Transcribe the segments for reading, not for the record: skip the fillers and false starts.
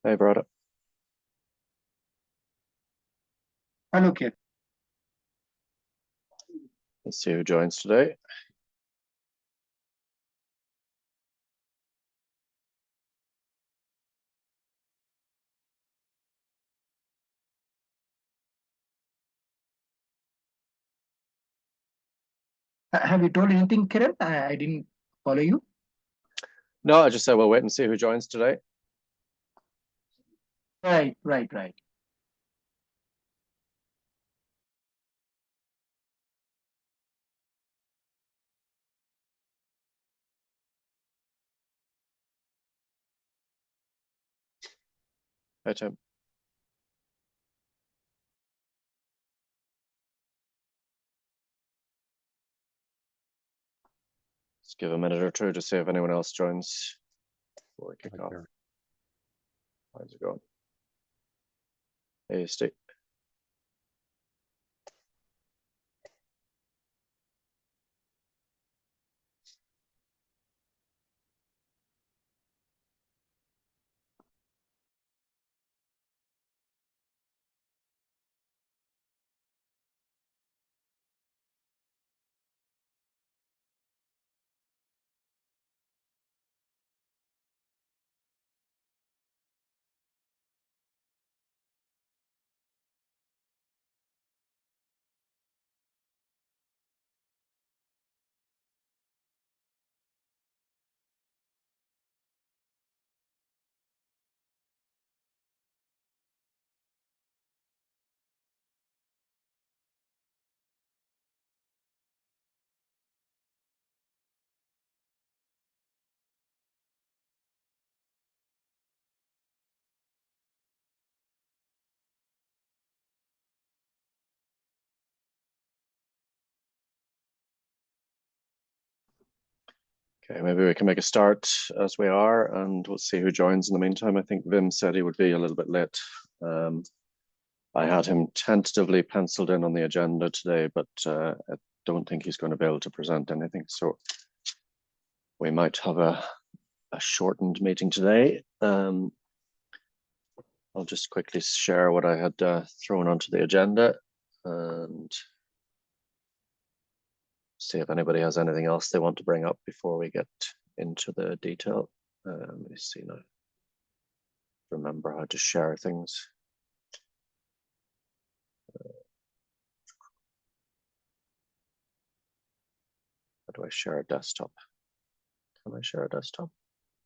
I brought it. Okay. Let's see who joins today. Have you told anything, Kiran? I didn't follow you. No, I just said we'll wait and see who joins today. Right. Hi, Tim. Let's give a minute or two to see if anyone else joins before we kick off. How's it going? Hey, Steve. Okay, maybe we can make a start as we are, and we'll see who joins in the meantime. I think Vim said he would be a little bit late. I had him tentatively penciled in on the agenda today, but I don't think he's going to be able to present anything. So we might have a shortened meeting today. I'll just quickly share what I had thrown onto the agenda and see if anybody has anything else they want to bring up before we get into the detail. Let me see now. Remember how to share things. How do I share a desktop? Can I share a desktop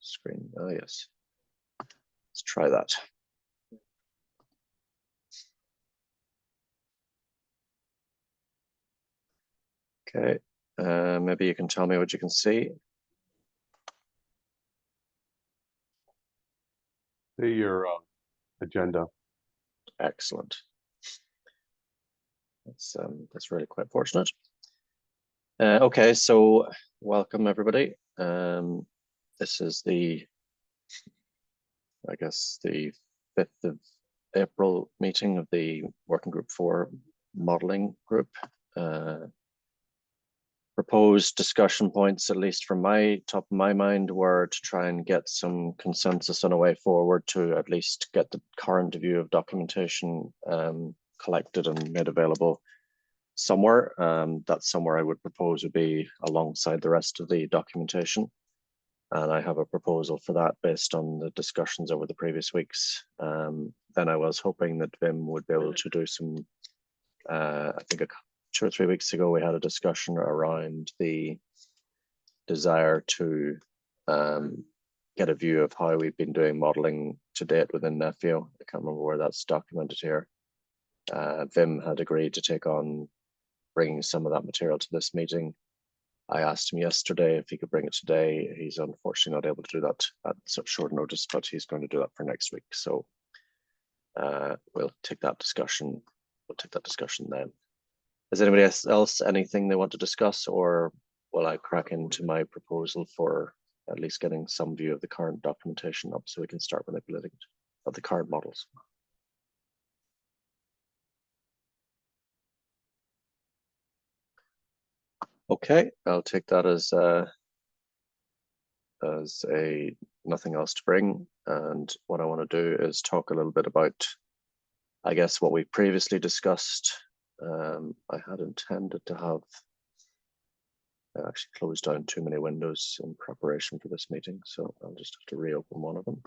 screen? Oh, yes. Let's try that. Okay, maybe you can tell me what you can see. See your agenda. Excellent. That's really quite fortunate. Okay, so welcome everybody. This is I guess the 5th of April meeting of the Working Group 4 modeling group. Proposed discussion points, at least from my top of my mind, were to try and get some consensus on a way forward to at least get the current view of documentation collected and made available somewhere. That somewhere I would propose would be alongside the rest of the documentation. And I have a proposal for that based on the discussions over the previous weeks. Then I was hoping that Vim would be able to do some, I think 2 or 3 weeks ago, we had a discussion around the desire to get a view of how we've been doing modeling to date within Nefio. I can't remember where that's documented here. Vim had agreed to take on bringing some of that material to this meeting. I asked him yesterday if he could bring it today. He's unfortunately not able to do that at such short notice, but he's going to do that for next week. So we'll take that discussion. We'll take that discussion then. Has anybody else anything they want to discuss, or will I crack into my proposal for at least getting some view of the current documentation up so we can start manipulating it, of the current models? Okay, I'll take that as a nothing else to bring. And what I want to do is talk a little bit about, I guess, what we previously discussed. I had intended to have, I actually closed down too many windows in preparation for this meeting, so I'll just have to reopen one of them.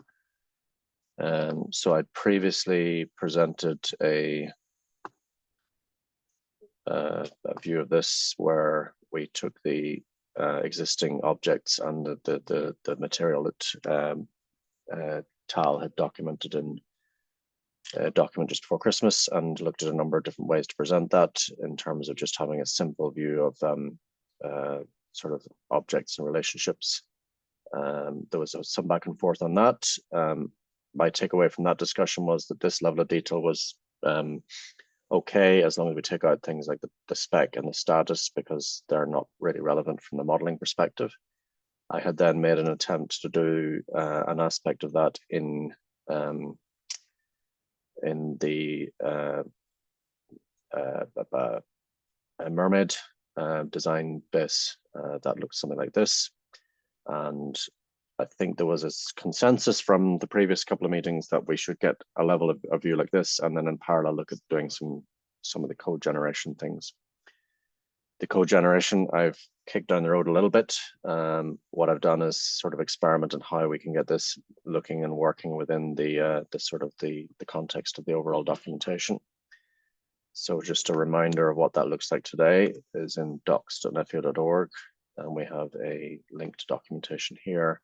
So I previously presented a view of this where we took the existing objects and the material that Tal had documented in a document just before Christmas, and looked at a number of different ways to present that in terms of just having a simple view of sort of objects and relationships. There was some back and forth on that. My takeaway from that discussion was that this level of detail was okay, as long as we take out things like the spec and the status, because they're not really relevant from the modeling perspective. I had then made an attempt to do an aspect of that in the mermaid design base that looks something like this. And I think there was a consensus from the previous couple of meetings that we should get a level of view like this, and then in parallel look at doing some of the code generation things. The code generation, I've kicked down the road a little bit. What I've done is sort of experiment on how we can get this looking and working within the sort of the context of the overall documentation. So just a reminder of what that looks like today is in docs.nfio.org, and we have a linked documentation here.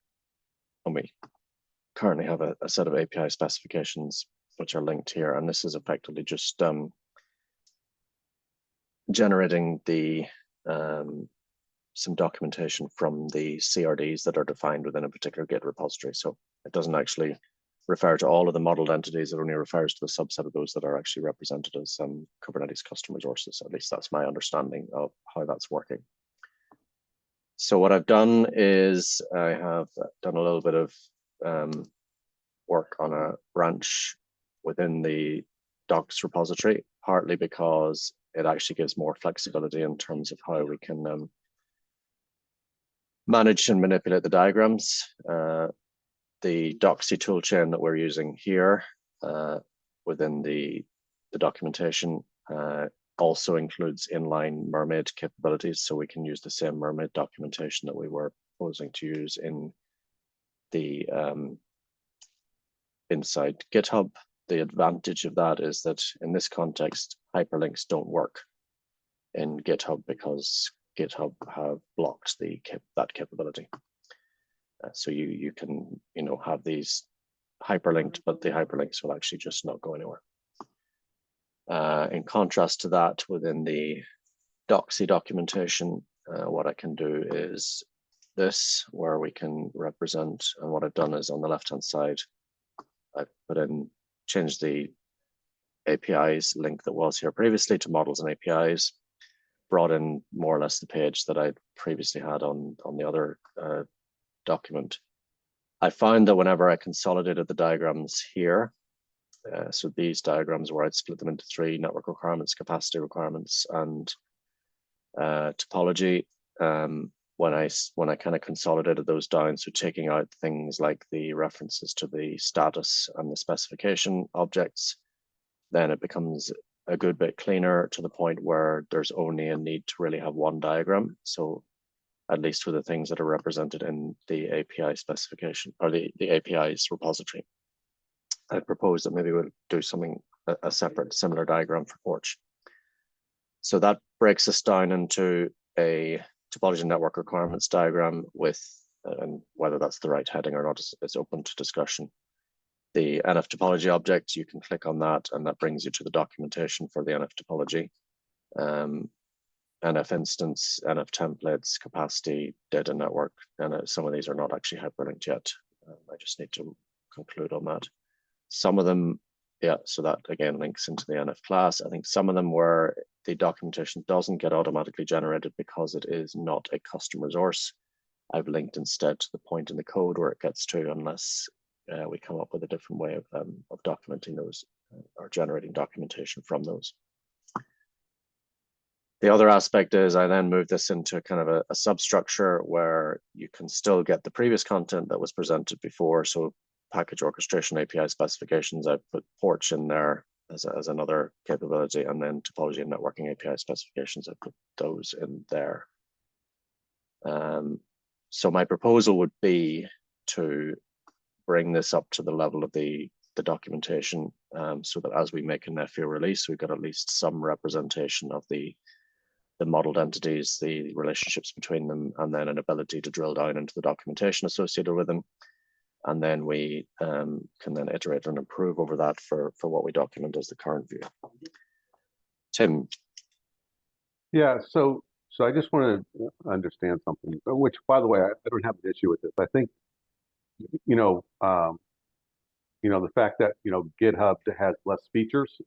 And we currently have a set of API specifications which are linked here, and this is effectively just generating the some documentation from the CRDs that are defined within a particular Git repository. So it doesn't actually refer to all of the modeled entities, it only refers to the subset of those that are actually represented as Kubernetes custom resources. At least that's my understanding of how that's working. So what I've done is I have done a little bit of work on a branch within the docs repository, partly because it actually gives more flexibility in terms of how we can manage and manipulate the diagrams. The Doxy toolchain that we're using here within the documentation also includes inline mermaid capabilities, so we can use the same mermaid documentation that we were proposing to use in the inside GitHub. The advantage of that is that in this context, hyperlinks don't work in GitHub because GitHub have blocked that capability. So you can have these hyperlinked, but the hyperlinks will actually just not go anywhere. In contrast to that, within the Doxy documentation, what I can do is this, where we can represent, and what I've done is on the left-hand side, I've changed the APIs link that was here previously to models and APIs, brought in more or less the page that I'd previously had on the other document. I found that whenever I consolidated the diagrams here, so these diagrams where I'd split them into 3 network requirements, capacity requirements, and topology, when I kind of consolidated those down, so taking out things like the references to the status and the specification objects, then it becomes a good bit cleaner to the point where there's only a need to really have one diagram. So at least for the things that are represented in the API specification or the API's repository. I propose that maybe we'll do something, a separate similar diagram for Porch. So that breaks us down into a topology network requirements diagram with, and whether that's the right heading or not is open to discussion. The NF topology object, you can click on that and that brings you to the documentation for the NF topology. NF instance, NF templates, capacity, data network, and some of these are not actually hyperlinked yet. I just need to conclude on that. Some of them, yeah, so that again links into the NF class. I think some of them where the documentation doesn't get automatically generated because it is not a custom resource. I've linked instead to the point in the code where it gets to, unless we come up with a different way of documenting those or generating documentation from those. The other aspect is I then moved this into kind of a substructure where you can still get the previous content that was presented before. So package orchestration API specifications, I put ports in there as another capability, and then topology and networking API specifications, I put those in there. So my proposal would be to bring this up to the level of the documentation, so that as we make an FAO release, we've got at least some representation of the modeled entities, the relationships between them, and then an ability to drill down into the documentation associated with them. And then we can then iterate and improve over that for what we document as the current view. Tim. Yeah, so I just want to understand something, which, by the way, I don't have an issue with this. I think, the fact that, GitHub has less features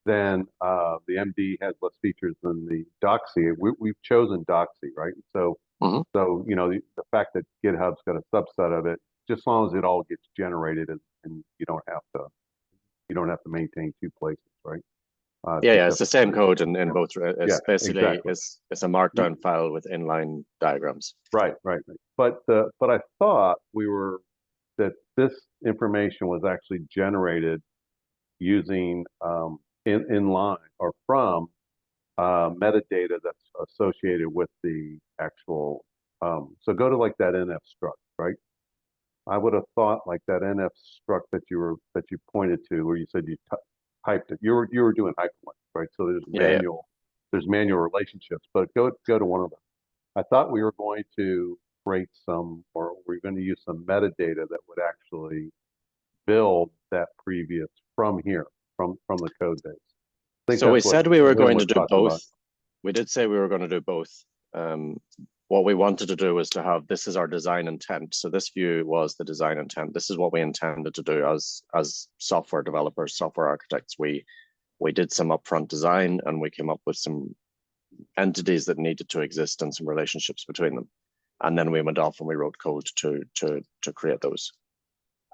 than the MD has less features than the Doxy. We've chosen Doxy, right? So, so the fact that GitHub's got a subset of it, just as long as it all gets generated and you don't have to maintain two places, right? Yeah, it's the same code in both. It's basically exactly. it's a markdown file with inline diagrams. Right. But I thought that this information was actually generated using inline or from metadata that's associated with the actual. So go to like that NF struct, right? I would have thought like that NF struct that you pointed to, where you said you typed it. You were doing hyperlinks, right? So there's manual relationships, but go to one of them. I thought we were going to create or we're going to use some metadata that would actually build that previous from the code base. So we said we were going to do both. We did say we were going to do both. What we wanted to do was to have, this is our design intent. So this view was the design intent. This is what we intended to do as software developers, software architects. We did some upfront design, and we came up with some entities that needed to exist and some relationships between them. And then we went off and we wrote code to create those.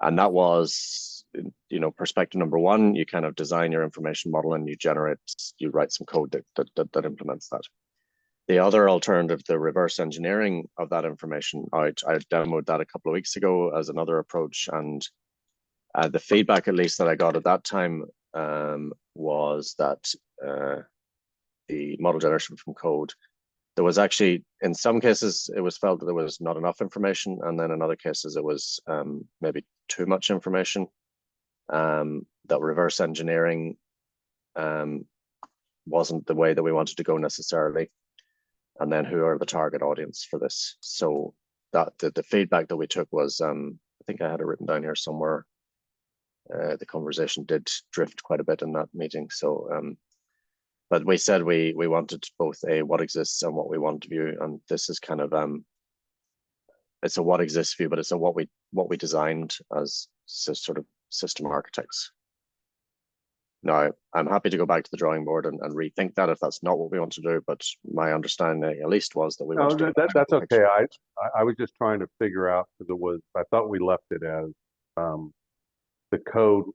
And that was, perspective number one. You kind of design your information model and you write some code that implements that. The other alternative, the reverse engineering of that information I demoed that a couple of weeks ago as another approach. And the feedback, at least that I got at that time, was that the model generation from code, there was actually, in some cases, it was felt that there was not enough information. And then in other cases, it was maybe too much information. That reverse engineering wasn't the way that we wanted to go necessarily. And then who are the target audience for this? So that the feedback that we took was, I think I had it written down here somewhere. The conversation did drift quite a bit in that meeting. So, but we said we wanted both a what exists and what we want view, and this is kind of it's a what exists view, but it's a what we designed as sort of system architects. Now, I'm happy to go back to the drawing board and rethink that if that's not what we want to do, but my understanding at least was that we want to do that. That's okay. I was just trying to figure out, because I thought we left it as the code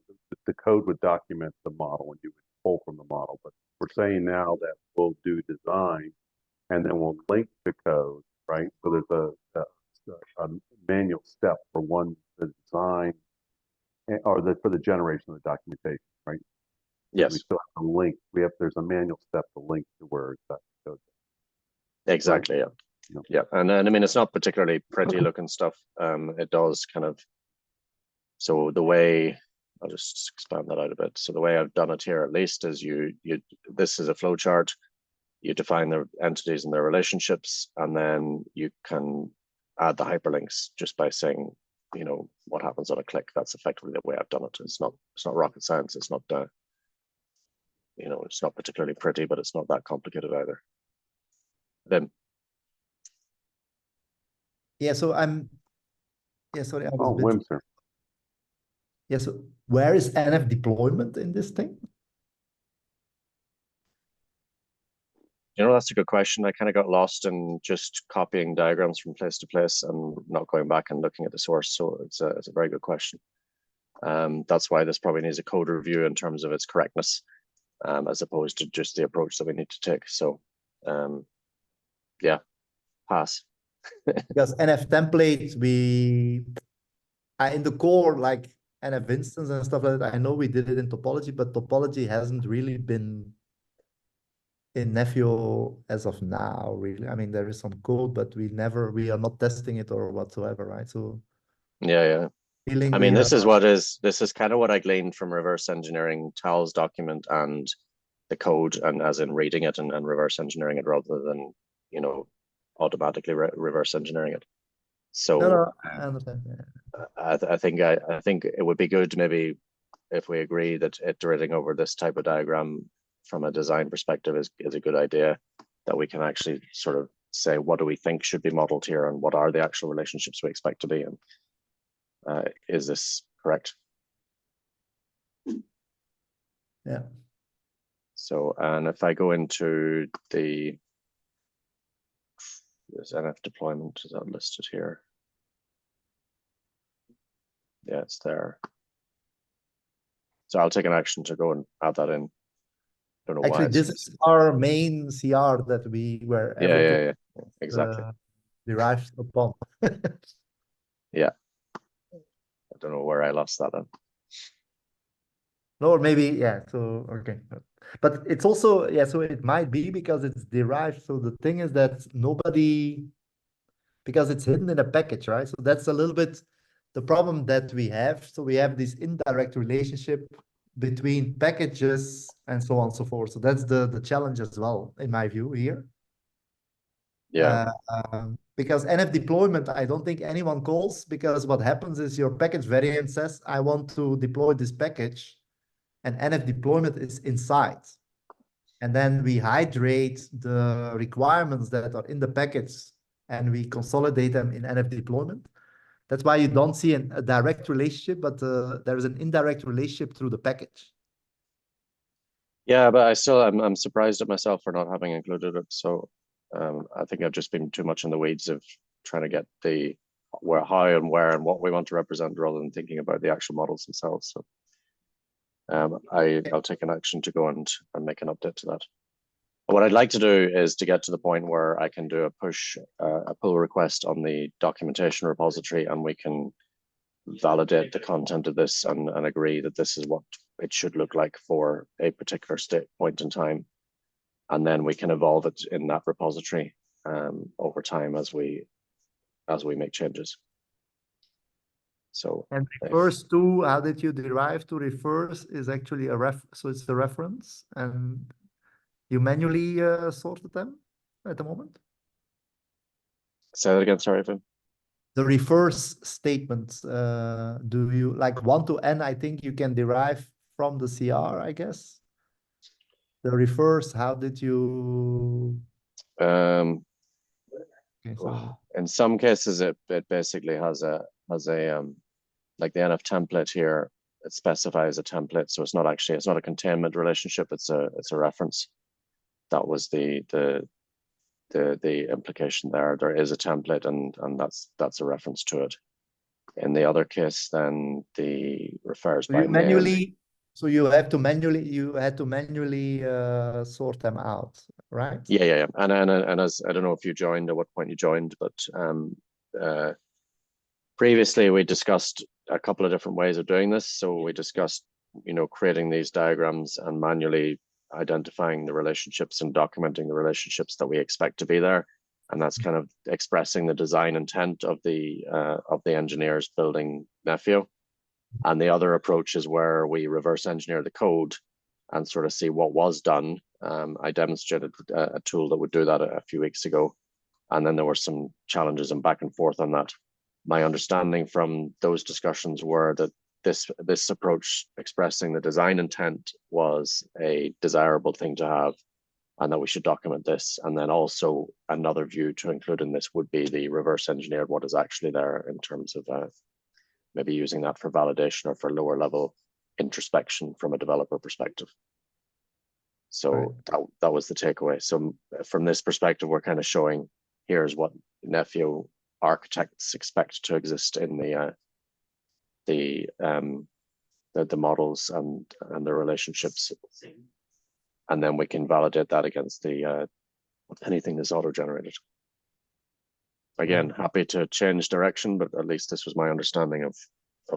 would document the model and you would pull from the model, but we're saying now that we'll do design and then we'll link the code, right? So there's a manual step for the design or for the generation of the documentation, right? Yes. We still have to link. There's a manual step to link to where that goes. Exactly. Right? Yeah. And I mean, it's not particularly pretty looking stuff. It does kind of. So the way, I'll just expand that out a bit. So the way I've done it here, at least, is this is a flow chart. You define the entities and their relationships, and then you can add the hyperlinks just by saying, what happens on a click. That's effectively the way I've done it. It's not rocket science. It's not. It's not particularly pretty, but it's not that complicated either. Then. Yeah, so sorry. Wimser. Yeah, so where is NF deployment in this thing? That's a good question. I kind of got lost in just copying diagrams from place to place and not going back and looking at the source. So it's a very good question. That's why this probably needs a code review in terms of its correctness, as opposed to just the approach that we need to take. So Yeah, pass. Because NF templates, we in the core, like NF instance and stuff like that, I know we did it in topology, but topology hasn't really been in Nefio as of now, really. I mean, there is some code, but we are not testing it or whatsoever, right? So yeah. feeling I mean, we this is kind of what I gleaned from reverse engineering Tal's document and the code, and as in reading it and reverse engineering it rather than, you know, automatically reverse engineering it. So No, I understand. Yeah. I think it would be good maybe if we agree that iterating over this type of diagram from a design perspective is a good idea, that we can actually sort of say what do we think should be modeled here and what are the actual relationships we expect to be in. Is this correct? Yeah. So, and if I go into this NF deployment, is that listed here? Yeah, it's there. So I'll take an action to go and add that in. Don't know Actually, why. this is our main CR that where everything exactly. derives upon. Yeah. I don't know where I lost that in. No, or maybe, yeah, so, okay. But it's also, yeah, so it might be because it's derived. So the thing is that because it's hidden in a package, right? So that's a little bit the problem that we have. So we have this indirect relationship between packages and so on and so forth. So that's the challenge as well, in my view here. Yeah. Because NF deployment, I don't think anyone calls, because what happens is your package variant says, I want to deploy this package, and NF deployment is inside. And then we hydrate the requirements that are in the package and we consolidate them in NF deployment. That's why you don't see a direct relationship, but there is an indirect relationship through the package. Yeah, but I'm surprised at myself for not having included it. So I think I've just been too much in the weeds of trying to get the how and where and what we want to represent rather than thinking about the actual models themselves. So I'll take an action to go and make an update to that. What I'd like to do is to get to the point where I can do a pull request on the documentation repository, and we can validate the content of this and agree that this is what it should look like for a particular point in time. And then we can evolve it in that repository over time as we make changes. So, and refers to, how did you derive to refers is actually so it's the reference, and you manually sorted them at the moment? Say that again, sorry, Vin. The reverse statements, do you, like 1 to n, I think you can derive from the CR, I guess. The reverse, how did you? Okay, so... In some cases, it basically has a like the NF template here. It specifies a template, so it's not a containment relationship. It's a reference. That was the implication there. There is a template, and that's a reference to it. In the other case, then the refers by name. So you had to manually sort them out, right? Yeah. And as I don't know if you joined, at what point you joined, but previously we discussed a couple of different ways of doing this. So we discussed, creating these diagrams and manually identifying the relationships and documenting the relationships that we expect to be there. And that's kind of expressing the design intent of the engineers building Nefio. And the other approach is where we reverse engineer the code and sort of see what was done. I demonstrated a tool that would do that a few weeks ago, and then there were some challenges and back and forth on that. My understanding from those discussions were that this approach, expressing the design intent, was a desirable thing to have, and that we should document this. And then also another view to include in this would be the reverse engineered what is actually there in terms of maybe using that for validation or for lower level introspection from a developer perspective. So that was the takeaway. So from this perspective, we're kind of showing here's what Nefio architects expect to exist in the models and the relationships, and then we can validate that against the anything is auto-generated. Again, happy to change direction, but at least this was my understanding of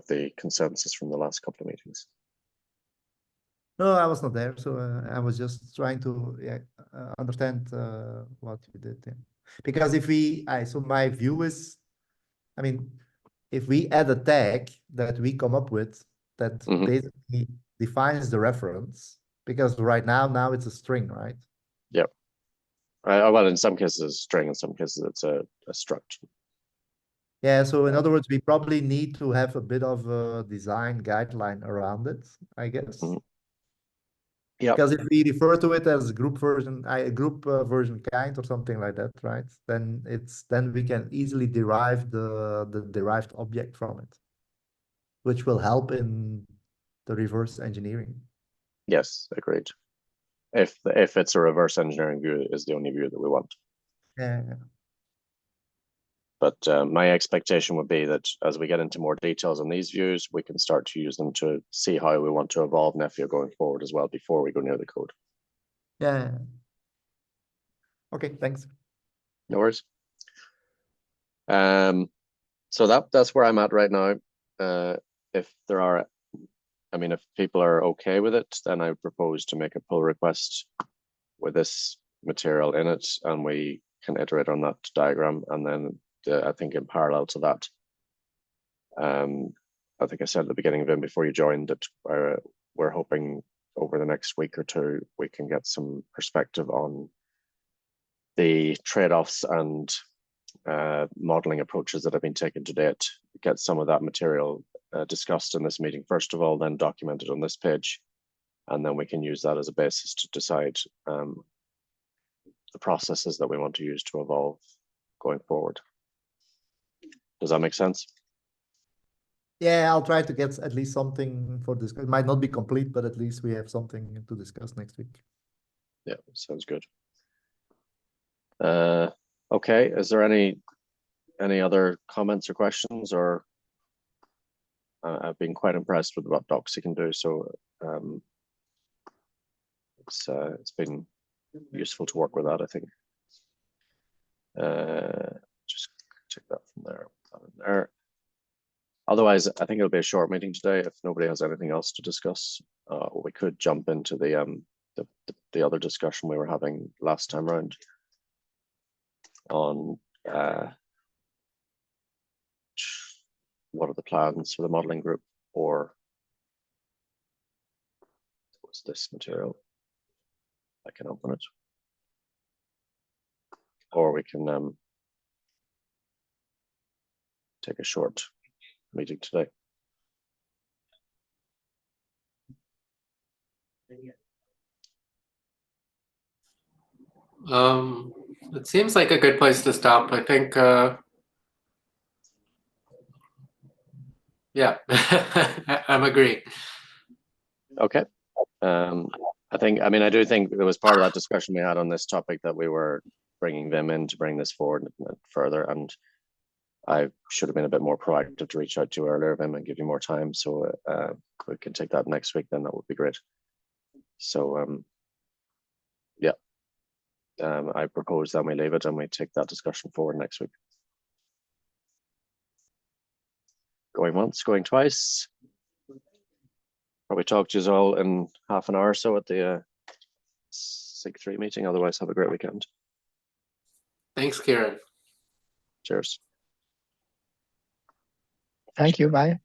the consensus from the last couple of meetings. No, I was not there, so I was just trying to understand what you did. Yeah. Because if so my view is, I mean, if we add a tag that we come up with that basically defines the reference, because right now it's a string, right? Yep. Well, in some cases it's a string, in some cases it's a struct. Yeah, so in other words, we probably need to have a bit of a design guideline around it, I guess. Yeah. Because if we refer to it as group version kind or something like that, right? Then we can easily derive the derived object from it, which will help in the reverse engineering. Yes, agreed. If it's a reverse engineering view, is the only view that we want. Yeah. But my expectation would be that as we get into more details on these views, we can start to use them to see how we want to evolve Nephio going forward as well before we go near the code. Yeah. Okay, thanks. No worries. So that's where I'm at right now. If there are, I mean, if people are okay with it, then I propose to make a pull request with this material in it, and we can iterate on that diagram, and then I think in parallel to that, I think I said at the beginning of it before you joined that we're hoping over the next week or two we can get some perspective on the trade-offs and modeling approaches that have been taken to date. Get some of that material discussed in this meeting first of all, then documented on this page, and then we can use that as a basis to decide the processes that we want to use to evolve going forward. Does that make sense? Yeah, I'll try to get at least something for this. It might not be complete, but at least we have something to discuss next week. Yeah, sounds good. Okay, is there any other comments or questions? Or I've been quite impressed with what Doxy can do, so it's been useful to work with that, I think. Just take that from there, put that in there. Otherwise, I think it'll be a short meeting today. If nobody has anything else to discuss, we could jump into the other discussion we were having last time around on what are the plans for the modeling group, or what's this material? I can open it, or we can take a short meeting today. It seems like a good place to stop. I think, yeah, I'm agreeing. Okay. I do think there was part of that discussion we had on this topic that we were bringing them in to bring this forward further, and I should have been a bit more proactive to reach out to you earlier, Vim, and give you more time. So we can take that next week, then that would be great. So yeah, I propose that we leave it and we take that discussion forward next week. Going once, going twice. Probably talk to you all in half an hour or so at the SIG 3 meeting. Otherwise, have a great weekend. Thanks, Kieran. Cheers. Thank you. Bye.